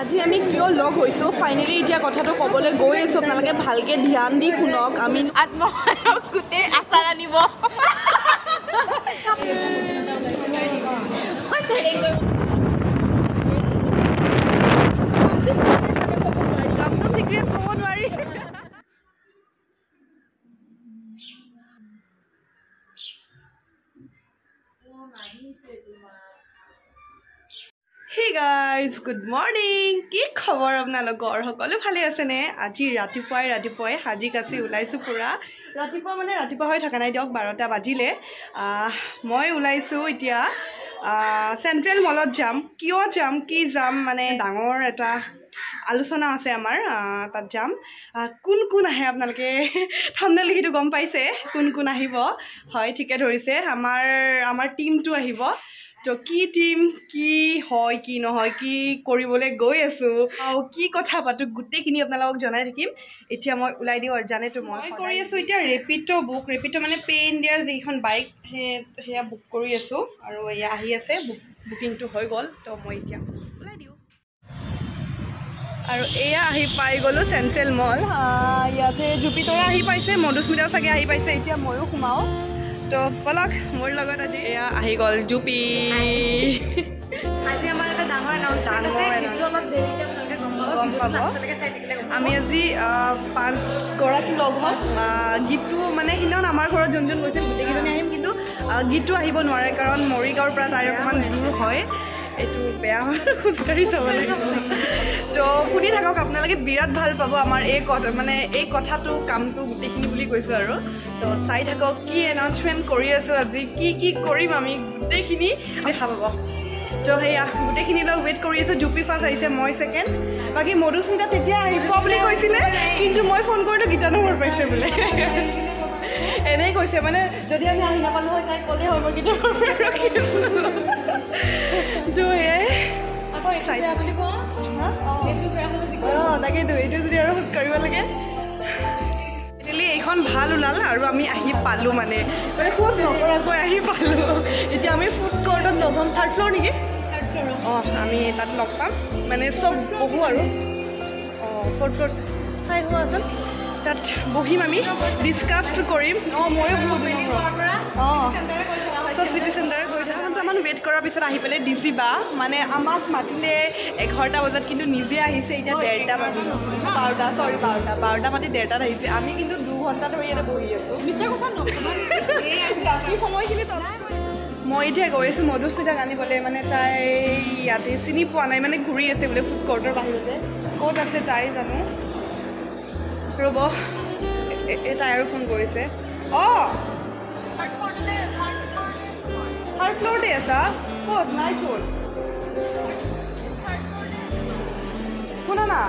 আজি আমি কিয় লগ হৈছো ফাইনেলি এতিয়া কথাটো ক'বলৈ গৈ আছো আপোনালোকে ভালকে ধ্যান দি শুনক আমি আত্মসহায়ক গোটেই আচাৰ আনিব চিক্ৰেট ক'ব নোৱাৰি Hey guys, good morning. কি খবৰ আপোনালোকৰ সকলো ভালে আছে নে আজি ৰাতিপুৱাই হাজিক আছে ওলাইছো পুৰা ৰাতিপুৱা হৈ থকা নাই দিয়ক 12টা বাজিলে মই ওলাইছো এতিয়া চেন্ট্ৰেল মলত যাম কিয় যাম কি যাম মানে ডাঙৰ এটা আলোচনা আছে আমাৰ তাত যাম কোন আহে আপোনালোকে থাম্বনেল লিখিটো গম পাইছে কোন আহিব হয় ঠিকে ধৰিছে আমাৰ টিমটো আহিব তো কি টিম কি হয় কি নহয় কি কৰিবলৈ গৈ আছো কি কথা পাতো গোটেইখিনি আপোনালোকক জনাই থাকিম এতিয়া মই ওলাই দিও আৰু জানেতো মই কৰি আছো এতিয়া ৰেপিডো মানে পে ইণ্ডিয়াৰ যিখন বাইক সেয়া বুক কৰি আছো আৰু এয়া আহি আছে বুকিংটো হৈ গ'ল তো মই এতিয়া ওলাই দিও আৰু এয়া আহি পাই গ'লো চেন্ট্ৰেল মল ইয়াতে জুপিতৰা আহি পাইছে মধুস্মিতাও চাগে আহি পাইছে এতিয়া ময়ো সোমাও তো পলক মোৰ লগত আজি এয়া আহি গ'ল জুপি আজি আমাৰ এটা ডাঙৰ এনাউন্সমেন্ট আছে কিন্তু অলপ দেৰিকে আপোনালোকে গম পাব আমি আজি 5 গৰাকী লগ হম গীতটো মানে সিদিনা আমাৰ ঘৰত যোন গৈছিল গোটেইকেইজনী আহিম কিন্তু গীতটো আহিব নোৱাৰে কাৰণ মৰিগাঁৱৰ পৰা তাইৰ অকণমান দূৰ হয় এইটো বেয়া হয় খোজকাঢ়ি যাব লাগিব তো শুনি থাকক আপোনালোকে বিৰাট ভাল পাব আমাৰ এই কথাটো কামটো গোটেইখিনি বুলি কৈছোঁ আৰু তো চাই থাকক কি এনাউন্সমেণ্ট কৰি আছোঁ আজি কি কৰিম আমি গোটেইখিনি দেখা পাব তো সেয়া গোটেইখিনি লগ ৱেইট কৰি আছোঁ জুপি ফাৰ্ষ্ট আহিছে মই ছেকেণ্ড বাকী মধুস্মিতা তেতিয়া আহিব বুলি কৈছিলে কিন্তু মই ফোন কৰিলোঁ গীতা নম্বৰ পাইছে বোলে এনেই কৈছে মানে যদি আমি আহি নাপালো হয় তাই ক'লে হ'ব গীতা নম্বৰ ৰখি আছোঁ তো সেয়াই তাকেইতো এইটো যদি আৰু খোজ কাঢ়িব লাগে এইখন ভাল ওলাল আৰু আমি আহি পালোঁ মানে খোজ নকৰাকৈ আহি পালোঁ এতিয়া আমি ফুড কৰ্টত লগ হ'ম 3rd ফ্ল'ৰ নেকি আমি তাত লগ পাম মানে চব বহো আৰু 4th ফ্ল'ৰ চাই হোৱাচোন তাত বহিম আমি ডিছকাছ কৰিম ময়ো চব চিটি চেণ্টাৰ গৈ থাকোঁ ঘণ্টামান ৱেইট কৰাৰ পিছত আহি পেলাই ডিজি বা মানে আমাক মাতিলে 11টা বজাত কিন্তু নিজে আহিছে এতিয়া 1:30 বাজিল 12টা মাতি 1:30টাত আহিছে আমি কিন্তু 2 ঘণ্টা ধৰি ইয়াতে বহি আছোঁ বাকী সময়খিনি মই এতিয়া গৈ আছোঁ মধুস্মিতাক আনিবলৈ মানে তাই ইয়াতে চিনি পোৱা নাই মানে ঘূৰি আছে বোলে ফুড কৰ্টৰ বাহিৰতে ক'ত আছে তাই জানো ৰ'ব তাই আৰু ফোন কৰিছে থাৰ্ড ফ্ল'ৰতে আছা ক'ত নাই চোন শুনা না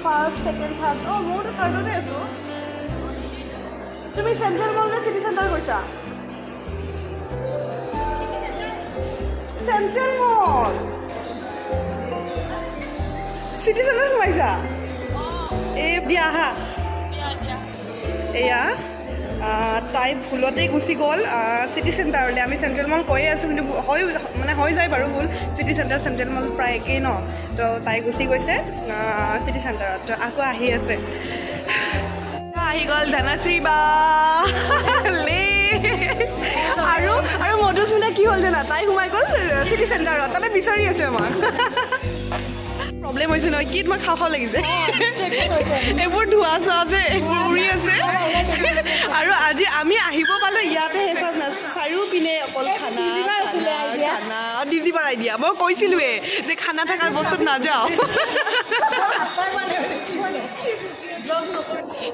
ফাৰ্ষ্ট ছেকেণ্ড থাৰ্ড মইতো থাৰ্ডতে আছোঁ তুমি চেন্ট্ৰেল মল নে চিটি চেণ্টাৰ গৈছা চেন্ট্ৰেল মল চিটি চেণ্টাৰ সোমাইছা দিয়া আহা এয়া তাই ভুলতে গুচি গ'ল চিটি চেণ্টাৰলৈ আমি চেন্ট্ৰেল মল কৈয়ে আছোঁ কিন্তু হৈ যায় বাৰু ভুল চিটি চেন্ট্ৰেল মল প্ৰায় একেই ন তো তাই গুচি গৈছে চিটি চেণ্টাৰত তো আকৌ আহি আছে আহি গ'ল ধনশ্ৰী বা আৰু মধুস্মিতা কি হ'ল জানা তাই সোমাই গ'ল চিটি চেণ্টাৰত তাতে বিচাৰি আছে আমাক প্ৰব্লেম হৈছে নহয় কি তোমাৰ খাওঁ লাগিছে এইবোৰ ধোৱা চোৱা যে এইবোৰ উৰি আছে আৰু আজি আমি আহিব পালোঁ ইয়াতে সেইচব চাৰিওপিনে অকল খানা ডিজি বাঢ়াই দিয়া মই কৈছিলোঁৱে যে খানা থকা বস্তুত নাযাওঁ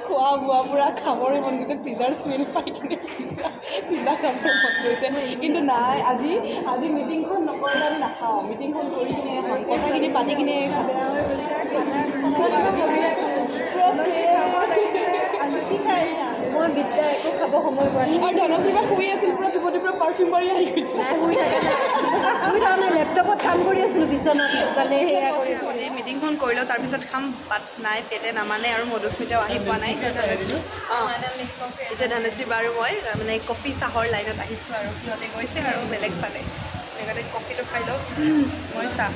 খোৱা বোৱা পুৰা খাবৰে মন গৈছে পিজাৰ স্মেল পাই কিনে পিজা খাবৰ মন গৈছে কিন্তু নাই আজি মিটিংখন নকৰিলে আমি নাখাওঁ মিটিংখন কৰি কিনে কথাখিনি পাতি কিনে মই বিদ্যা একো খাব সময় পোৱা নাই আৰু ধনশ্ৰীবা শুই আছিল পুৰা টোপনি পুৰা পাৰফিউম মাৰি আহি গৈছে নাই শুই থকা নাই লেপটপত কাম কৰি আছিলোঁ বিচনাত মানে সেয়া কৰি মিটিংখন কৰিলোঁ তাৰপিছত খাম বাট নাই পেটে নামানে আৰু মধুস্মিতাও আহি পোৱা নাই এতিয়া ধনশ্ৰী বাৰু মই মানে কফি চাহৰ লাইনত আহিছোঁ আৰু সিহঁতে গৈছে আৰু বেলেগ ফালে সেইকাৰণে কফিটো খাই লওঁ মই চাহ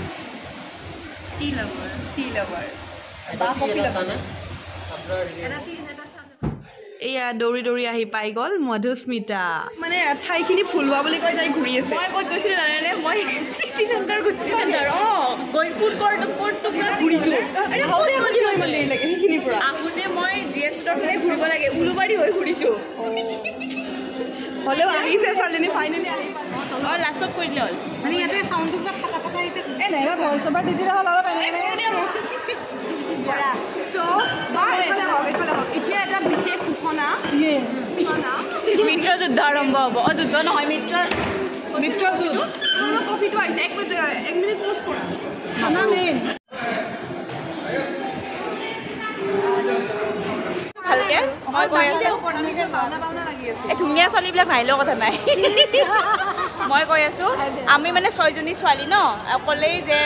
টি লাভাৰ বা কফি লাভাৰ এয়া দৌৰি দৌৰি আহি পাই গ'ল মধুস্মিতা মানে ঠাইখিনি ফুলোৱা বুলি কৈ তাই ঘূৰি আছে মই ক'ত গৈছিলোঁ জানেনে মই চিটি চেণ্টাৰ গৈ ফুড কৰ্টটো ঘূৰিছোঁ সেইখিনিৰ পৰা আহোঁতে মই জি এছ ৰোডৰ ফালে ঘূৰিব লাগে উলুবাৰী হৈ ঘূৰিছোঁ হ'লেও আহিছে ছোৱালীজনী ফাইনেলি আহি আৰু লাষ্টত কৰি দিলে হ'ল মানে ইয়াতে চাউণ্ডটো কিবা ফটা ফটা আহিছে এই নাইবা ভইচ অভাৰ দি দিলে হ'ল অলপ এতিয়া এটা বিশেষ ঘোষণা মিত্ৰ যুদ্ধ আৰম্ভ হ'ব যুদ্ধ নহয় মিত্ৰ যুদ্ধ কফিটো আহিছে এক মিনিট প'জ কৰা খানা মেইন ভালকে মই কৈ আছোঁ এই ধুনীয়া ছোৱালীবিলাক নাহিলেও কথা নাই মই কৈ আছোঁ আমি মানে 6জনী ছোৱালী ন অকলেই যে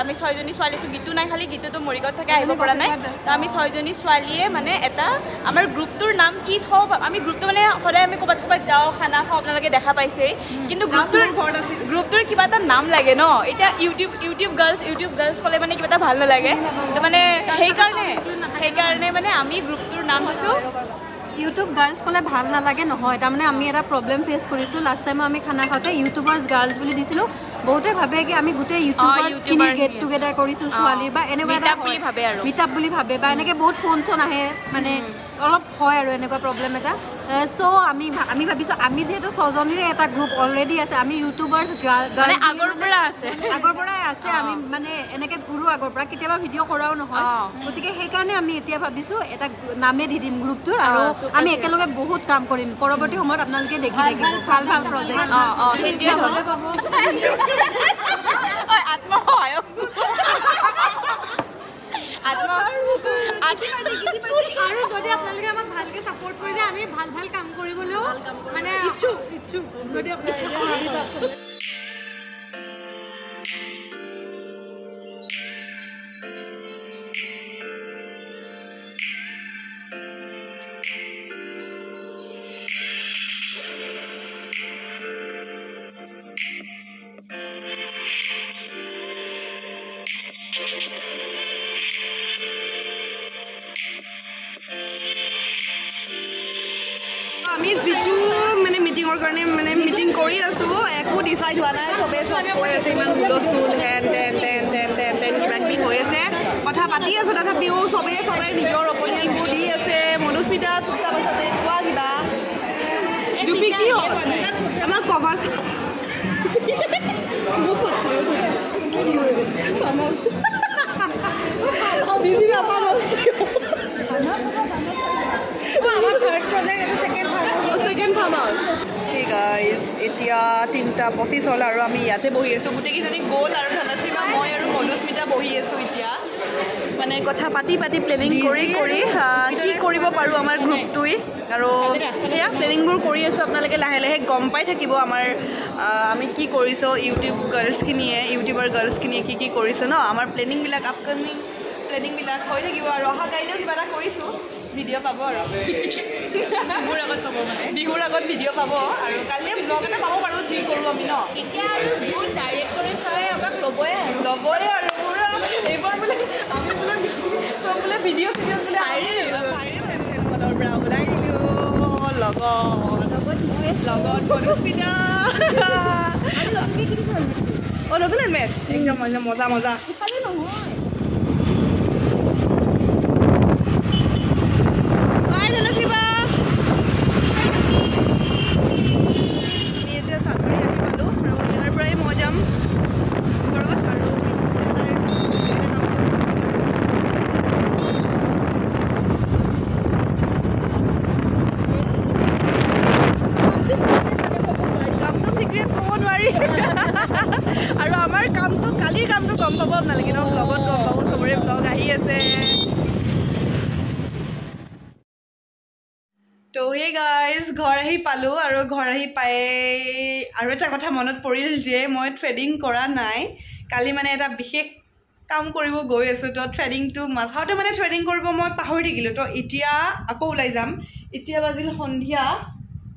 আমি 6জনী ছোৱালী আছোঁ গীতটো নাই খালি গীতটো মৰিগাঁৱত থাকে আহিব পৰা নাই তো আমি 6জনী ছোৱালীয়ে মানে এটা আমাৰ গ্ৰুপটোৰ নাম কি থওঁ আমি গ্ৰুপটো মানে সদায় আমি ক'ৰবাত যাওঁ খানা খাওঁ আপোনালোকে দেখা পাইছেই কিন্তু গ্ৰুপটোৰ কিবা এটা নাম লাগে ন এতিয়া ইউটিউব গাৰ্লছ ক'লে মানে কিবা এটা ভাল নালাগে তো মানে সেইকাৰণে মানে আমি গ্ৰুপটোৰ নাম থৈছোঁ ইউটিউব গাৰ্লছ ক'লে ভাল নালাগে নহয় তাৰমানে আমি এটা প্ৰব্লেম ফেচ কৰিছোঁ লাষ্ট টাইমো আমি খানা খাওঁতে ইউটিউবাৰ্ছ গাৰ্লছ বুলি দিছিলোঁ বহুতে ভাবে কি আমি গোটেই ইউটিউবাৰ্ছখিনি গেট টুগেডাৰ কৰিছোঁ ছোৱালীৰ বা এনেকুৱা এটা মিটআপ বুলি ভাবে বা এনেকৈ বহুত ফোন চোন আহে মানে অলপ হয় আৰু এনেকুৱা প্ৰব্লেম এটা চ' আমি ভাবিছোঁ আমি যিহেতু 6জনীৰে এটা গ্ৰুপ অলৰেডি আছে আমি ইউটিউবাৰ্ছ আগৰ পৰাই আছে আমি মানে এনেকৈ ঘূৰোঁ আগৰ পৰা কেতিয়াবা ভিডিঅ' কৰাও নহয় গতিকে সেইকাৰণে আমি এতিয়া ভাবিছোঁ এটা নামে দি দিম গ্ৰুপটোৰ আৰু আমি একেলগে বহুত কাম কৰিম পৰৱৰ্তী সময়ত আপোনালোকে দেখি থাকিব ভাল প্ৰজেক্ট আত্মসহায়ক আৰু যদি আপোনালোকে আমাক ভালকৈ ছাপোৰ্ট কৰিলে আমি ভাল কাম কৰিবলৈও মানে ইচ্ছুক যদি আমি যিটো মানে মিটিঙৰ কাৰণে মানে মিটিং কৰি আছোঁ একো ডিচাইড হোৱা নাই চবেই চব কৈ আছে ইমান হুলস্থুল হেন তেন কিবা কিবি হৈ আছে কথা পাতি আছোঁ তথাপিও চবেই নিজৰ অপিনিয়নবোৰ দি আছে মধুস্মিতা চুপচাপ আছে কোৱা কিবা জুপি কি হ'ল আমাৰ কভাৰ এতিয়া 3টা 25 হ'ল আৰু আমি ইয়াতে বহি আছোঁ গোটেইকেইজনী গ'ল আৰু ধনশ্ৰীমা মই আৰু মধুস্মিতা বহি আছোঁ এতিয়া মানে কথা পাতি প্লেনিং কৰি কি কৰিব পাৰোঁ আমাৰ গ্ৰুপটোৱে আৰু সেয়া প্লেনিংবোৰ কৰি আছোঁ আপোনালোকে লাহে লাহে গম পাই থাকিব আমাৰ আমি কি কৰিছোঁ ইউটিউবাৰ গাৰ্লছখিনিয়ে কি কৰিছোঁ ন আমাৰ প্লেনিংবিলাক আপকামিং প্লেনিংবিলাক হৈ থাকিব আৰু অহা কাইলৈও কিবা এটা কৰিছোঁ ভিডিঅ' পাব আৰু বিহুৰ আগত ভিডিঅ' পাব আৰু কালিয়ে ব্লগ এটা পাব পাৰোঁ যি কৰোঁ আমি ন এতিয়া আৰু যোন ডাইৰেক্টৰে চাই আমাক ল'বই আৰু পুৰা এইবাৰ বোলে আমি বোলে চব বোলে ভিডিঅ' বোলে ফোনৰ পৰা ওলাই দিলোঁ লগত মধুস্মিতা নতুন হেলমেট একদম মজা আৰু আমাৰ কামটো কালিৰ কামটো গম পাব আপোনালোকে ন ব্লগত গম পাব চবৰে ব্লগ আহি আছে তো গাইজ ঘৰ আহি পালোঁ আৰু ঘৰ আহি পাই আৰু এটা কথা মনত পৰিল যে মই থ্ৰেডিং কৰা নাই কালি মানে এটা বিশেষ কাম কৰিব গৈ আছোঁ তো থ্ৰেডিংটো মাজতে মানে থ্ৰেডিং কৰিব মই পাহৰি থাকিলোঁ তো এতিয়া আকৌ ওলাই যাম এতিয়া বাজিল সন্ধিয়া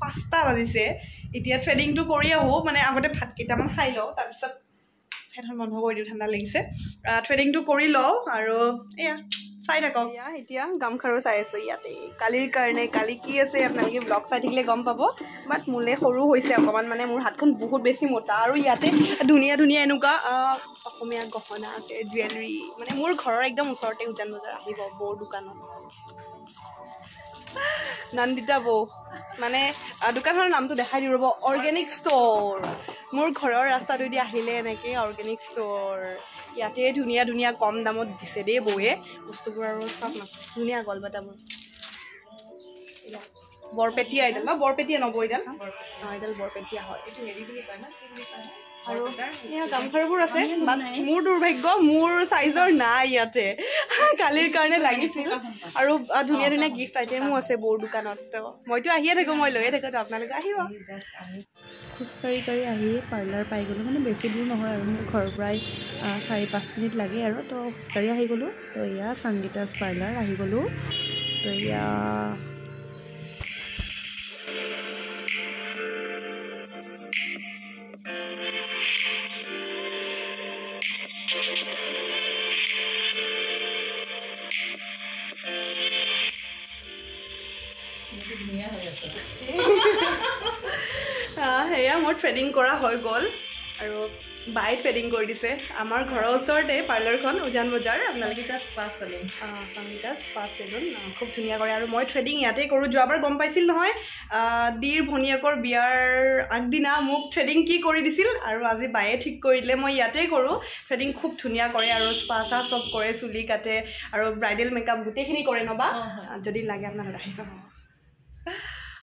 5টা বাজিছে এতিয়া থ্ৰেডিংটো কৰি আহোঁ মানে আগতে ভাত কেইটামান খাই লওঁ তাৰপিছত ফেনখন বন্ধ কৰি দিওঁ ঠাণ্ডা লাগিছে থ্ৰেডিংটো কৰি লওঁ আৰু এয়া চাই থাকক এতিয়া গামখাৰু চাই আছোঁ ইয়াতে কালিৰ কাৰণে কালি কি আছে আপোনালোকে ব্লগ চাই থাকিলে গম পাব বাট মোলে সৰু হৈছে অকণমান মানে মোৰ হাতখন বহুত বেছি মোটা আৰু ইয়াতে ধুনীয়া ধুনীয়া এনেকুৱা অসমীয়া গহনা আছে জুৱেলাৰী মানে মোৰ ঘৰৰ একদম ওচৰতে উজান বজাৰ আহিব বৌৰ দোকানত নন্দিতা বৌ মানে দোকানখনৰ নামটো দেখাই দিওঁ ৰ'ব অৰ্গেনিক ষ্ট'ৰ মোৰ ঘৰৰ ৰাস্তাটোদি আহিলে এনেকৈ অৰ্গেনিক ষ্ট'ৰ ইয়াতে ধুনীয়া ধুনীয়া কম দামত দিছে দেই বৌয়ে বস্তুবোৰ আৰু চব ধুনীয়া গলবাটাবোৰ বৰপেটীয়া এইডাল বা বৰপেটীয়া নবৌ এইডাল এইডাল বৰপেটীয়া হয় এইটো হেৰি বুলি কয় ন আৰু এয়া গামখাৰুবোৰ আছে মোৰ দুৰ্ভাগ্য মোৰ চাইজৰ নাই ইয়াতে কালিৰ কাৰণে লাগিছিল আৰু ধুনীয়া ধুনীয়া গিফ্ট আইটেমো আছে বৌৰ দোকানত মইতো আহিয়ে থাকোঁ মই লৈয়ে থাকোঁ আপোনালোকে আহিব খোজকাঢ়ি আহি পাৰ্লাৰ পাই গ'লোঁ মানে বেছি দূৰ নহয় আৰু মোৰ ঘৰৰ পৰাই 4-5 মিনিট লাগে আৰু তো খোজকাঢ়ি আহি গ'লোঁ তো এয়া সংগীতাজ পাৰ্লাৰ আহি গ'লোঁ তো এয়া সেয়া মোৰ থ্ৰেডিং কৰা হৈ গ'ল আৰু বাই থ্ৰেডিং কৰি দিছে আমাৰ ঘৰৰ ওচৰতে পাৰ্লাৰখন উজান বজাৰ আপোনালোকে সংগীতা স্পা চেলুন খুব ধুনীয়া কৰে আৰু মই থ্ৰেডিং ইয়াতে কৰোঁ যোৱাবাৰ গম পাইছিল নহয় দীৰ ভনীয়েকৰ বিয়াৰ আগদিনা মোক থ্ৰেডিং কি কৰি দিছিল আৰু আজি বায়ে ঠিক কৰি দিলে মই ইয়াতেই কৰোঁ থ্ৰেডিং খুব ধুনীয়া কৰে আৰু স্পা চব কৰে চুলি কাটে আৰু ব্ৰাইডেল মেকআপ গোটেইখিনি কৰে নবা যদি লাগে আপোনালোকে আহি যাব